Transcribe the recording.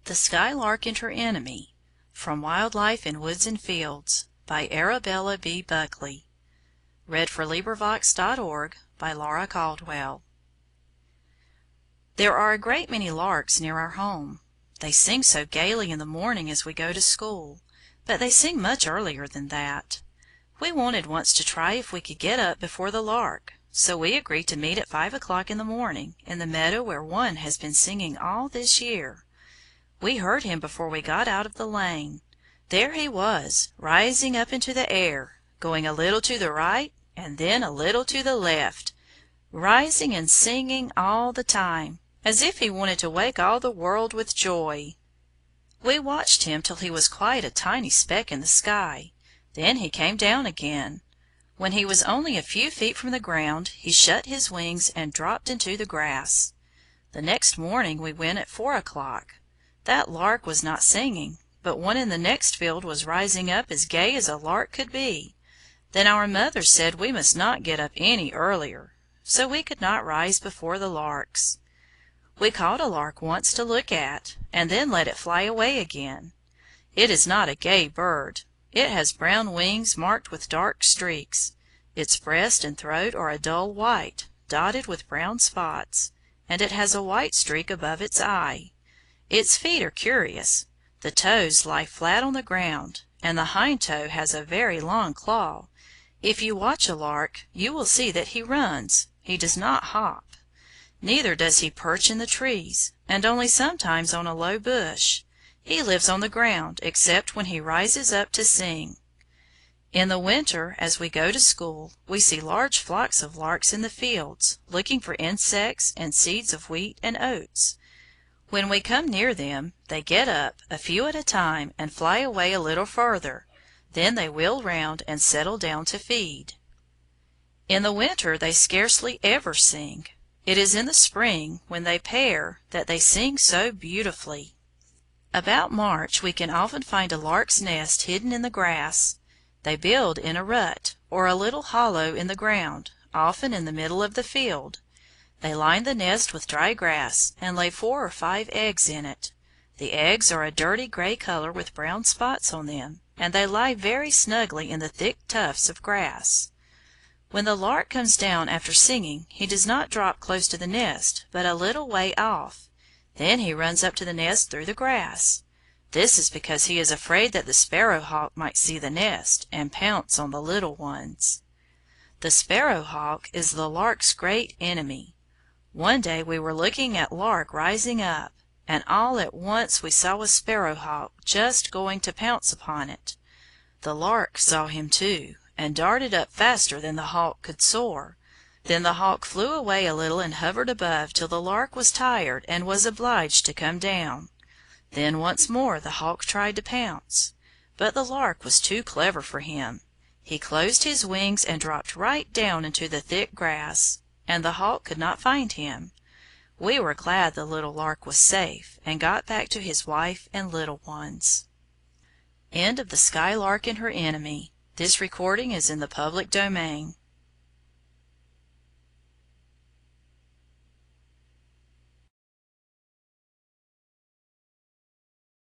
The Skylark and Her Enemy. From Wild Life in Woods and Fields, by Arabella B. Buckley. LibriVox.org. There are a great many larks near our home. They sing so gaily in the morning as we go to school, but they sing much earlier than that. We wanted once to try if we could get up before the lark, so we agreed to meet at 5 o'clock in the morning, in the meadow where one has been singing all this year. We heard him before we got out of the lane. There he was, rising up into the air, going a little to the right and then a little to the left, rising and singing all the time, as if he wanted to wake all the world with joy. We watched him till he was quite a tiny speck in the sky. Then he came down again. When he was only a few feet from the ground, he shut his wings and dropped into the grass. The next morning we went at 4 o'clock. That lark was not singing, but one in the next field was rising up as gay as a lark could be. Then our mother said we must not get up any earlier, so we could not rise before the larks. We caught a lark once to look at, and then let it fly away again. It is not a gay bird. It has brown wings marked with dark streaks. Its breast and throat are a dull white, dotted with brown spots, and it has a white streak above its eye. Its feet are curious. The toes lie flat on the ground, and the hind toe has a very long claw. If you watch a lark, you will see that he runs. He does not hop. Neither does he perch in the trees, and only sometimes on a low bush. He lives on the ground, except when he rises up to sing. In the winter, as we go to school, we see large flocks of larks in the fields, looking for insects and seeds of wheat and oats. When we come near them, they get up, a few at a time, and fly away a little further. Then they wheel round and settle down to feed. In the winter they scarcely ever sing. It is in the spring, when they pair, that they sing so beautifully. About March we can often find a lark's nest hidden in the grass. They build in a rut, or a little hollow in the ground, often in the middle of the field. They line the nest with dry grass, and lay 4 or 5 eggs in it. The eggs are a dirty gray color with brown spots on them, and they lie very snugly in the thick tufts of grass. When the lark comes down after singing, he does not drop close to the nest, but a little way off. Then he runs up to the nest through the grass. This is because he is afraid that the sparrowhawk might see the nest and pounce on the little ones. The sparrowhawk is the lark's great enemy. One day we were looking at lark rising up, and all at once we saw a sparrowhawk just going to pounce upon it. The lark saw him too, and darted up faster than the hawk could soar. Then the hawk flew away a little and hovered above till the lark was tired and was obliged to come down. Then once more the hawk tried to pounce, but the lark was too clever for him. He closed his wings and dropped right down into the thick grass, and the hawk could not find him. We were glad the little lark was safe, and got back to his wife and little ones. End of The Skylark and Her Enemy. This recording is in the public domain.